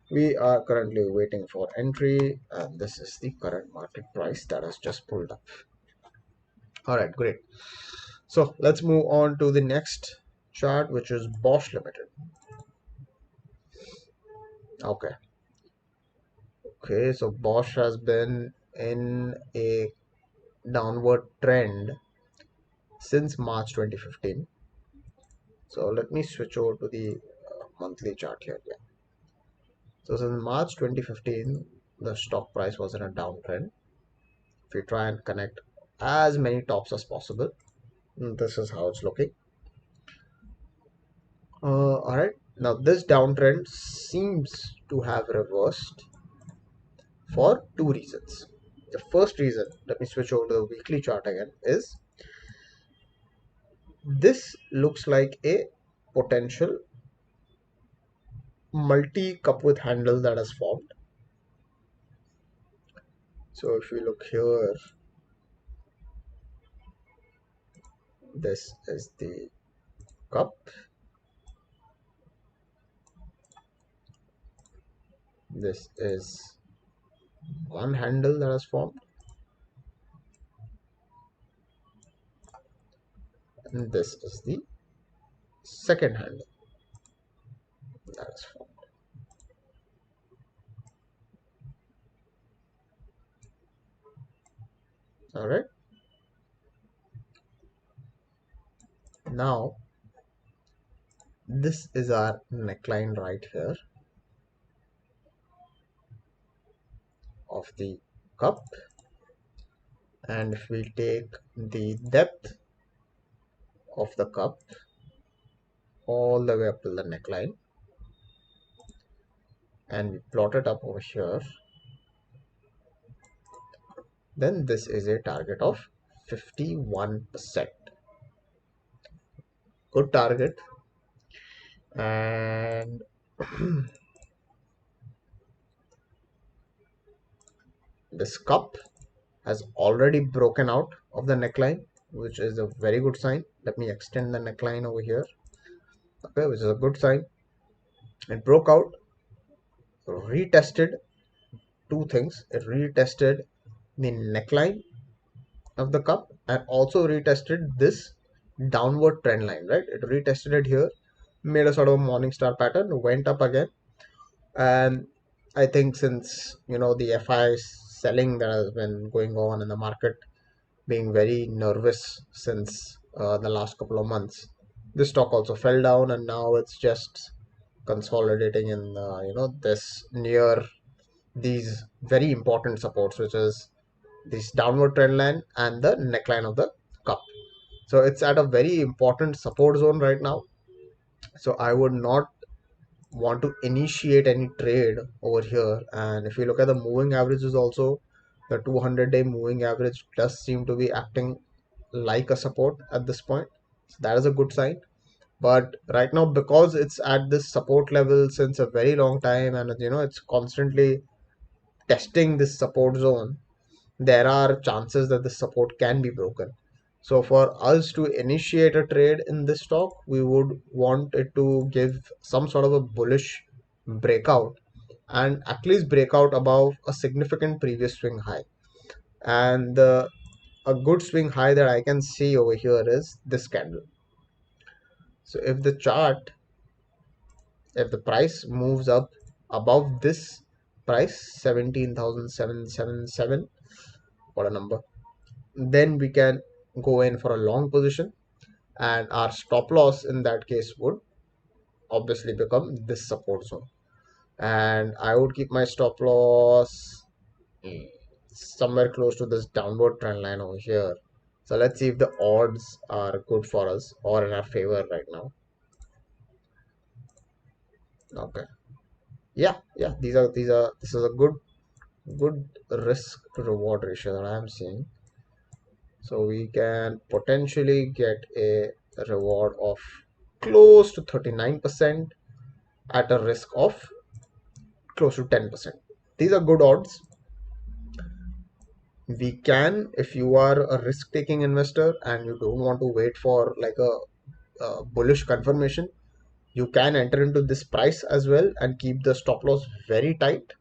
We are currently waiting for entry, and this is the current market price that has just pulled up. All right, great. So let's move on to the next chart, which is Bosch Limited. Okay. Okay, so Bosch has been in a downward trend since March 2015. So let me switch over to the monthly chart here. Yeah. So since March 2015, the stock price was in a downtrend. If we try and connect as many tops as possible, this is how it's looking. All right. Now this downtrend seems to have reversed for two reasons. The first reason, let me switch over to the weekly chart again, is this looks like a potential multi-cup with handle that has formed. So if we look here, this is the cup, this is one handle that has formed, and this is the second handle that is formed. All right. Now, this is our neckline right here of the cup. And if we take the depth of the cup all the way up to the neckline and we plot it up over here, then this is a target of 51%. Good target. And this cup has already broken out of the neckline, which is a very good sign. Let me extend the neckline over here. Okay, which is a good sign. It broke out, retested two things. It retested the neckline of the cup and also retested this downward trend line, right? It retested it here, made a sort of a morning star pattern, went up again. And I think since the FI selling that has been going on in the market, being very nervous since the last couple of months, this stock also fell down, and now it's just consolidating in this near these very important supports, which is this downward trend line and the neckline of the cup. So it's at a very important support zone right now. So I would not want to initiate any trade over here. And if you look at the moving averages also, the 200-day moving average does seem to be acting like a support at this point. So that is a good sign. But right now, because it's at this support level since a very long time, and it's constantly testing this support zone, there are chances that the support can be broken. So for us to initiate a trade in this stock, we would want it to give some sort of a bullish breakout and at least breakout above a significant previous swing high. And a good swing high that I can see over here is this candle. So if the price moves up above this price, 17,777, what a number, then we can go in for a long position, and our stop loss in that case would obviously become this support zone. And I would keep my stop loss somewhere close to this downward trend line over here. So let's see if the odds are good for us or in our favor right now. Okay. Yeah, this is a good risk to reward ratio that I am seeing. So we can potentially get a reward of close to 39% at a risk of close to 10%. These are good odds. We can, if you are a risk-taking investor and you don't want to wait for like a bullish confirmation, you can enter into this price as well and keep the stop loss very tight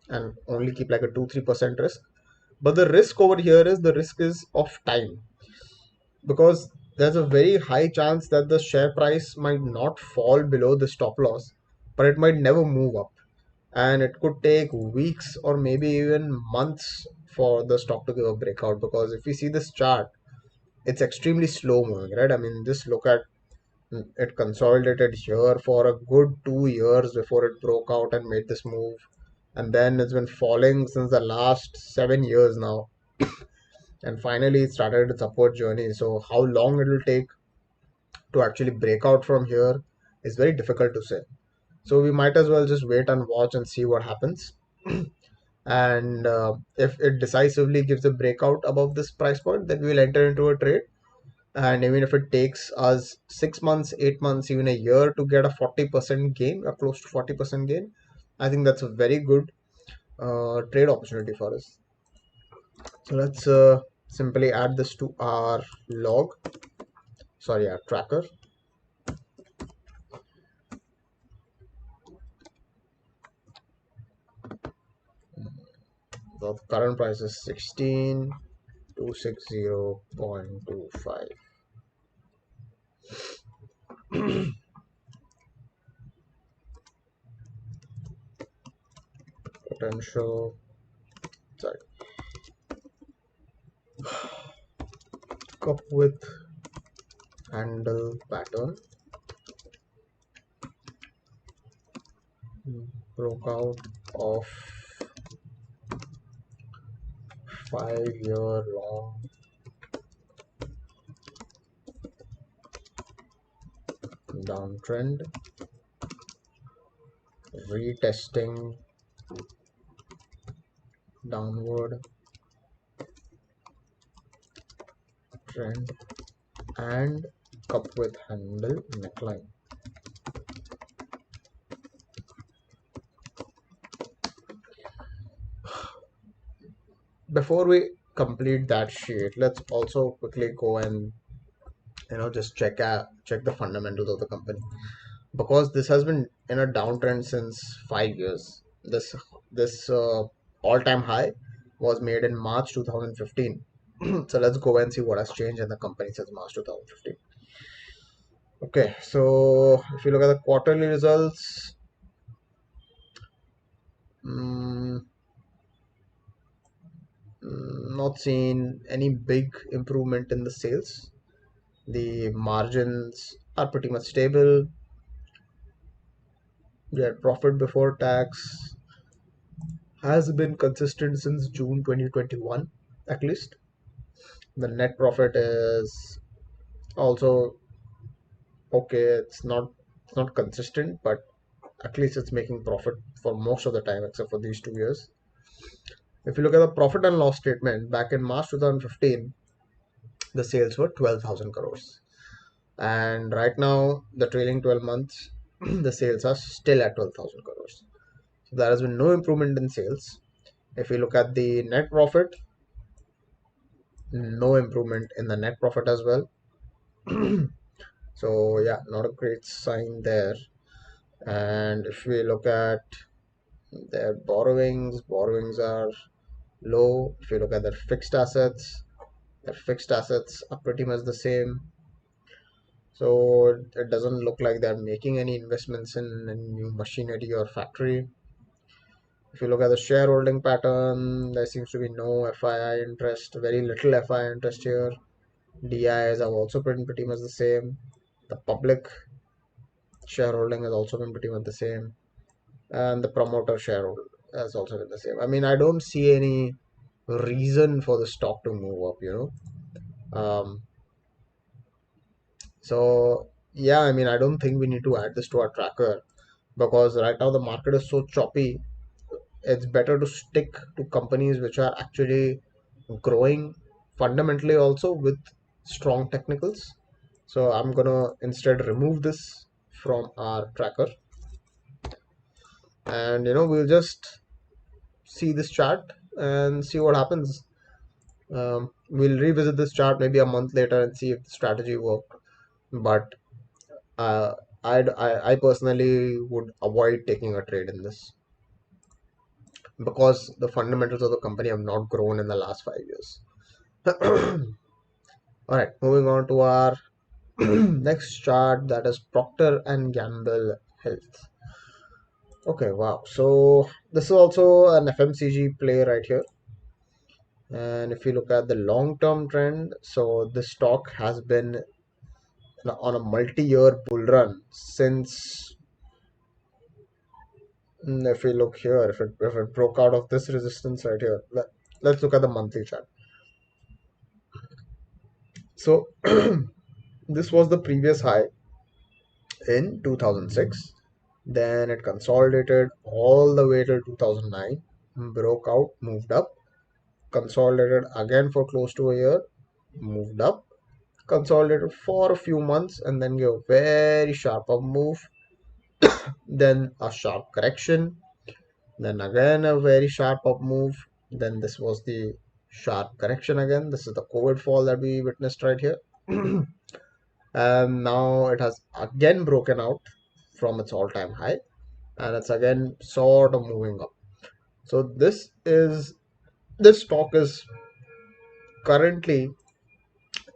and only keep like a 2-3% risk. But the risk over here is the risk is of time, because there's a very high chance that the share price might not fall below the stop loss, but it might never move up. And it could take weeks or maybe even months for the stock to give a breakout, because if you see this chart, it's extremely slow moving, right? I mean, just look at it, consolidated here for a good 2 years before it broke out and made this move, and then it's been falling since the last 7 years now, and finally it started its upward journey. So how long it will take to actually break out from here is very difficult to say. So we might as well just wait and watch and see what happens. And if it decisively gives a breakout above this price point, then we will enter into a trade. and even if it takes us 6 months, 8 months, even a year to get a 40% gain, or close to 40% gain, I think that's a very good trade opportunity for us. So let's simply add this to our our tracker. The current price is 16260.25. Potential, sorry, cup with handle pattern, broke out of 5-year long downtrend, retesting downward trend, and cup with handle neckline. Before we complete that sheet, let's also quickly go and just check the fundamentals of the company, because this has been in a downtrend since 5 years. This all-time high was made in March 2015. So let's go and see what has changed in the company since March 2015. Okay, so if you look at the quarterly results, not seen any big improvement in the sales. The margins are pretty much stable. Their profit before tax has been consistent since June 2021, at least. The net profit is also okay. It's not consistent, but at least it's making profit for most of the time, except for these 2 years. If you look at the profit and loss statement, back in March 2015, the sales were 12,000 crores. And right now, the trailing 12 months, the sales are still at 12,000 crores. So there has been no improvement in sales. If you look at the net profit, no improvement in the net profit as well. So yeah, not a great sign there. And if we look at their borrowings are low. If you look at their fixed assets are pretty much the same. So it doesn't look like they're making any investments in new machinery or factory. If you look at the shareholding pattern, there seems to be no FII interest, very little FII interest here. DIs have also been pretty much the same. The public shareholding has also been pretty much the same. And the promoter shareholding has also been the same. I mean, I don't see any reason for the stock to move up. So yeah, I mean, I don't think we need to add this to our tracker, because right now the market is so choppy. It's better to stick to companies which are actually growing fundamentally, also with strong technicals. So I'm gonna instead remove this from our tracker, and we'll just see this chart and see what happens. We'll revisit this chart maybe a month later and see if the strategy worked. But uh, I personally would avoid taking a trade in this, because the fundamentals of the company have not grown in the last 5 years. All right, moving on to our next chart, that is Procter and Gamble Health. Okay, wow. So this is also an FMCG play right here. And if you look at the long-term trend, so this stock has been on a multi-year bull run since, if we look here, if it broke out of this resistance right here, let's look at the monthly chart. So this was the previous high in 2006. Then it consolidated all the way till 2009, broke out, moved up, consolidated again for close to a year, moved up, consolidated for a few months and then give a very sharp up move, then a sharp correction, then again a very sharp up move, then this was the sharp correction again. This is the COVID fall that we witnessed right here. And now it has again broken out from its all-time high, and it's again sort of moving up. So this stock is currently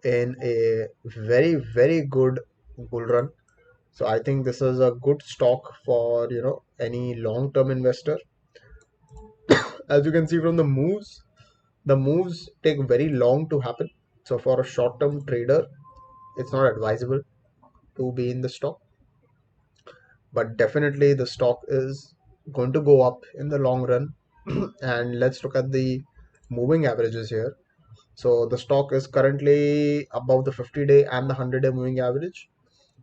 in a very good bull run. So I think this is a good stock for any long-term investor. As you can see from the moves take very long to happen. So for a short-term trader, it's not advisable to be in the stock. But definitely the stock is going to go up in the long run. And let's look at the moving averages here. So the stock is currently above the 50-day and the 100-day moving average.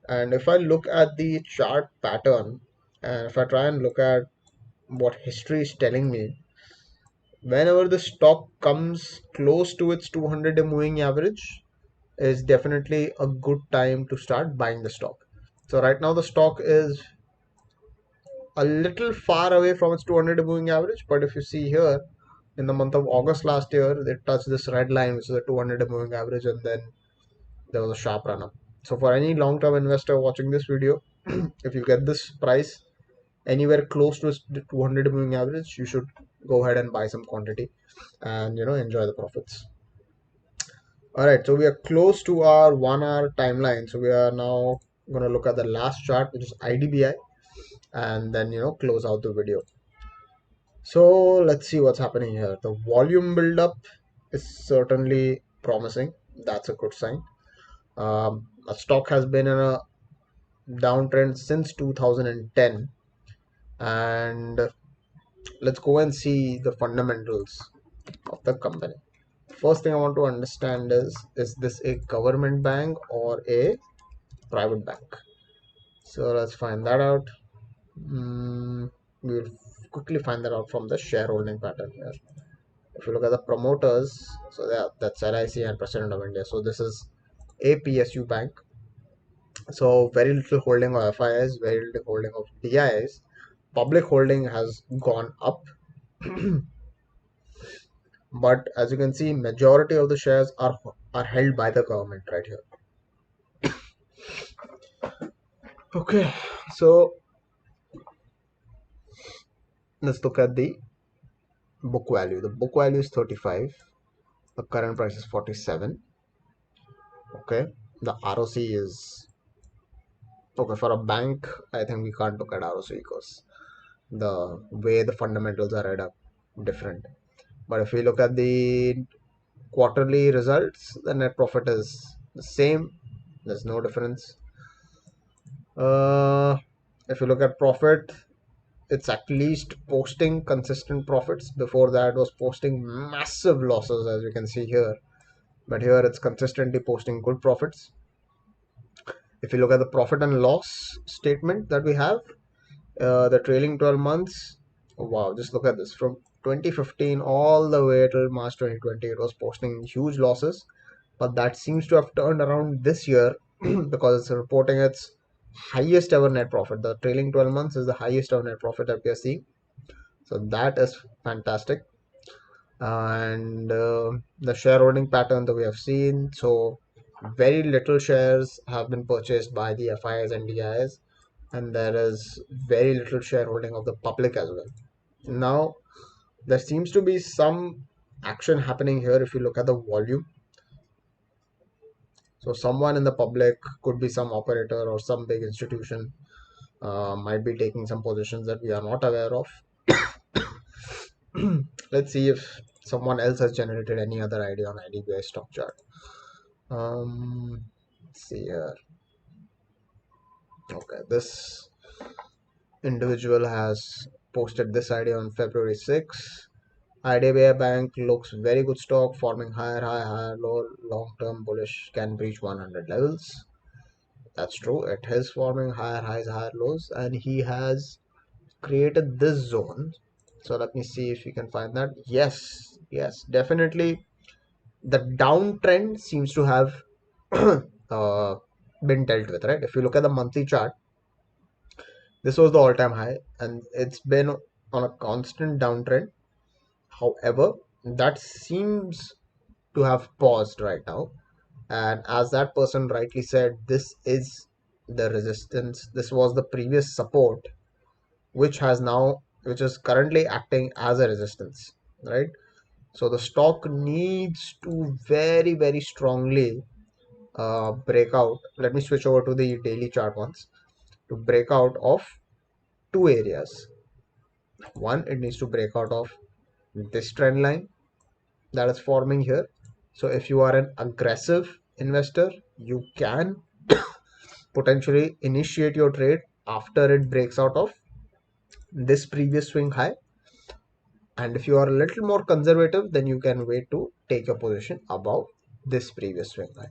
And if I look at the chart pattern, and if I try and look at what history is telling me, whenever the stock comes close to its 200-day moving average, is definitely a good time to start buying the stock. So right now the stock is a little far away from its 200-day moving average, but if you see here, in the month of August last year, it touched this red line, which is the 200-day moving average, and then there was a sharp run up. So for any long-term investor watching this video, if you get this price anywhere close to its 200 moving average, you should go ahead and buy some quantity and enjoy the profits. All right, so we are close to our 1 hour timeline. So we are now going to look at the last chart, which is IDBI, and then close out the video. So let's see what's happening here. The volume buildup is certainly promising. That's a good sign. A stock has been in a downtrend since 2010, and let's go and see the fundamentals of the company. First thing I want to understand is this a government bank or a private bank? So let's find that out. We'll quickly find that out from the shareholding pattern here. If you look at the promoters, so that's LIC and President of India. So this is a PSU bank. So very little holding of FIIs, very little holding of DIIs. Public holding has gone up. But as you can see, majority of the shares are held by the government right here. Okay, so let's look at the book value. The book value is 35. The current price is 47. Okay, the ROC is okay for a bank. I think we can't look at ROC because the way the fundamentals are read up different. But if we look at the quarterly results, the net profit is the same. There's no difference. If you look at profit, it's at least posting consistent profits. Before that, it was posting massive losses, as you can see here. But here, it's consistently posting good profits. If you look at the profit and loss statement that we have, the trailing 12 months, oh, wow, just look at this. From 2015 all the way till March 2020, it was posting huge losses. But that seems to have turned around this year because it's reporting its highest ever net profit. The trailing 12 months is the highest ever net profit that we are seeing. So that is fantastic. And the shareholding pattern that we have seen. So very little shares have been purchased by the FIIs and DIIs, and there is very little shareholding of the public as well. Now, there seems to be some action happening here if you look at the volume. So someone in the public, could be some operator or some big institution, might be taking some positions that we are not aware of. Let's see if someone else has generated any other idea on IDBI stock chart. Let's see here. Okay, this individual has posted this idea on February 6th. IDBI Bank looks very good stock, forming higher low, long-term bullish, can breach 100 levels. That's true. It is forming higher highs, higher lows, and he has created this zone. So let me see if you can find that. Yes, definitely. The downtrend seems to have been dealt with, right? If you look at the monthly chart, this was the all-time high and it's been on a constant downtrend. However, that seems to have paused right now. And as that person rightly said, this is the resistance. This was the previous support, which is currently acting as a resistance, right? So the stock needs to very, very strongly break out. Let me switch over to the daily chart once to break out of two areas. One, it needs to break out of this trend line that is forming here. So if you are an aggressive investor, you can potentially initiate your trade after it breaks out of this previous swing high. And if you are a little more conservative, then you can wait to take a position above this previous swing high.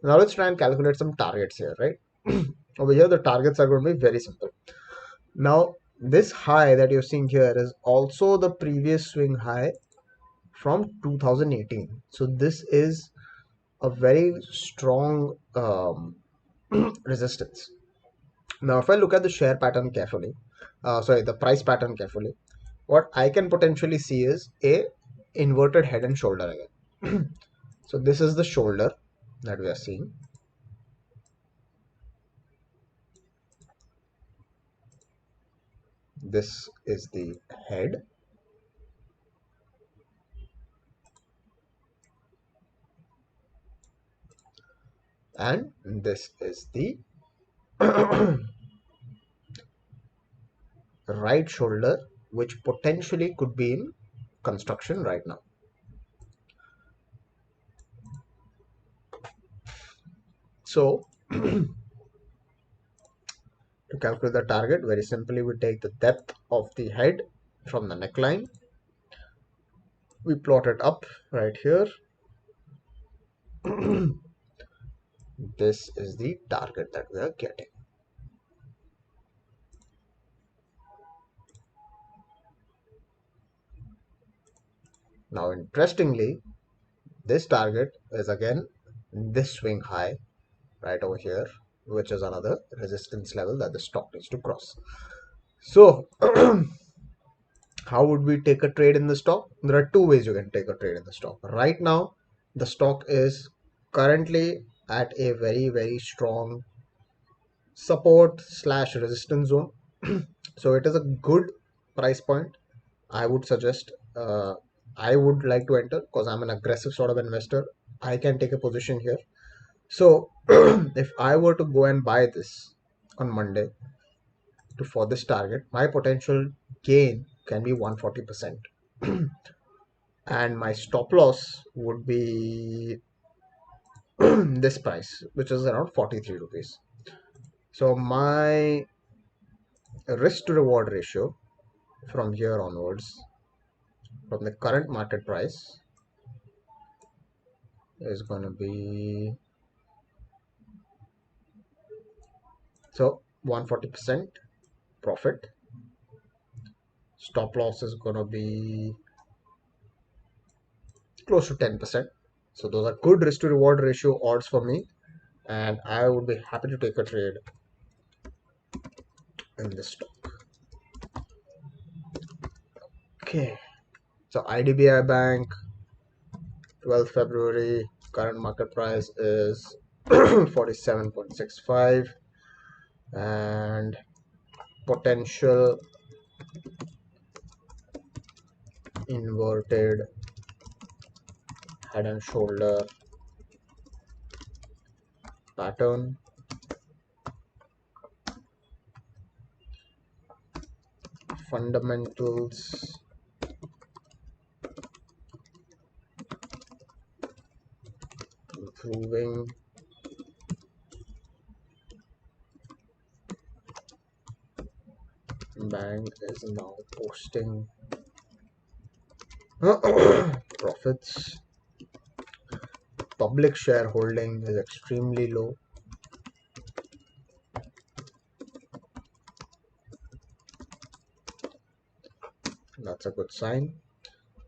Now let's try and calculate some targets here, right? Over here, the targets are going to be very simple. Now, this high that you're seeing here is also the previous swing high from 2018. So this is a very strong resistance. Now, if I look at the share pattern carefully, the price pattern carefully, what I can potentially see is a inverted head and shoulder again. So this is the shoulder that we are seeing. This is the head. And this is the right shoulder, which potentially could be in construction right now. So to calculate the target, very simply we take the depth of the head from the neckline, we plot it up right here. This is the target that we are getting. Now interestingly, this target is again this swing high right over here, which is another resistance level that the stock needs to cross. So how would we take a trade in the stock? There are two ways you can take a trade in the stock. Right now, the stock is currently at a very, very strong support slash resistance zone. So it is a good price point. I would suggest, I would like to enter because I'm an aggressive sort of investor. I can take a position here. So if I were to go and buy this on Monday for this target, my potential gain can be 140%. And my stop loss would be this price, which is around 43 rupees. So my risk to reward ratio from here onwards, from the current market price, is going to be, so 140% profit. Stop loss is going to be close to 10%. So those are good risk to reward ratio odds for me, and I would be happy to take a trade in this stock. Okay, so IDBI Bank, 12th February, current market price is 47.65, and potential inverted head and shoulder pattern. Fundamentals, improving. Bank is now posting profits. Public shareholding is extremely low. That's a good sign.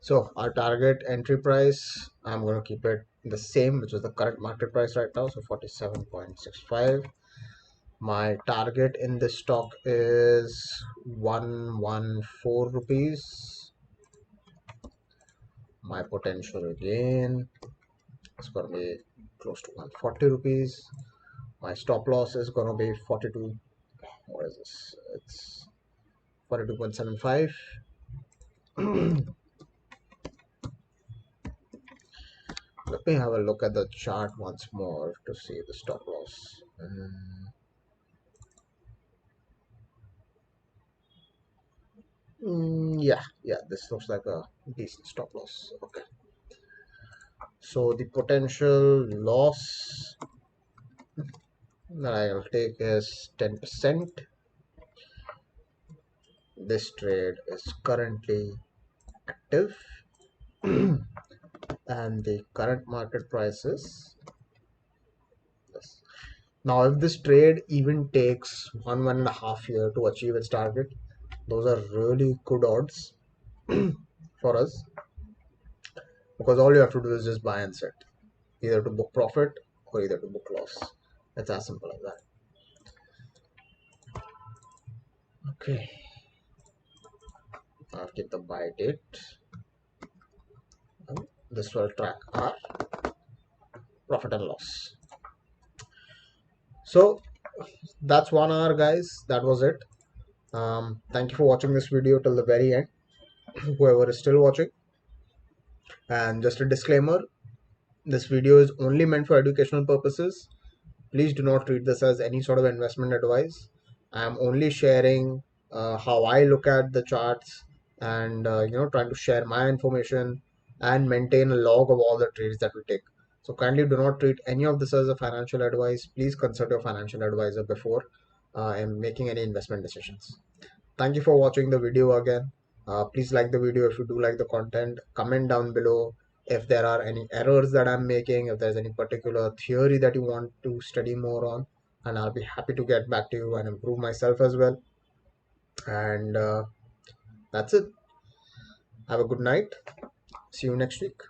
So our target entry price, I'm going to keep it the same, which is the current market price right now, so 47.65. My target in this stock is 114 rupees. My potential gain is going to be close to 140 rupees. My stop loss is going to be 42. What is this? It's 42.75. Let me have a look at the chart once more to see the stop loss. Yeah, this looks like a decent stop loss. Okay. So the potential loss that I'll take is 10%. This trade is currently active and the current market price is this. Now, if this trade even takes one and a half year to achieve its target, those are really good odds for us, because all you have to do is just buy and set, either to book profit or either to book loss. It's as simple as that. Okay, I'll keep the buy date. This will track our profit and loss. So that's 1 hour, guys. That was it. Thank you for watching this video till the very end, whoever is still watching. And just a disclaimer, this video is only meant for educational purposes. Please do not treat this as any sort of investment advice. I am only sharing how I look at the charts and trying to share my information and maintain a log of all the trades that we take. So kindly do not treat any of this as a financial advice. Please consult your financial advisor before making any investment decisions. Thank you for watching the video again. Please like the video if you do like the content. Comment down below if there are any errors that I'm making, if there's any particular theory that you want to study more on, and I'll be happy to get back to you and improve myself as well. And that's it. Have a good night. See you next week.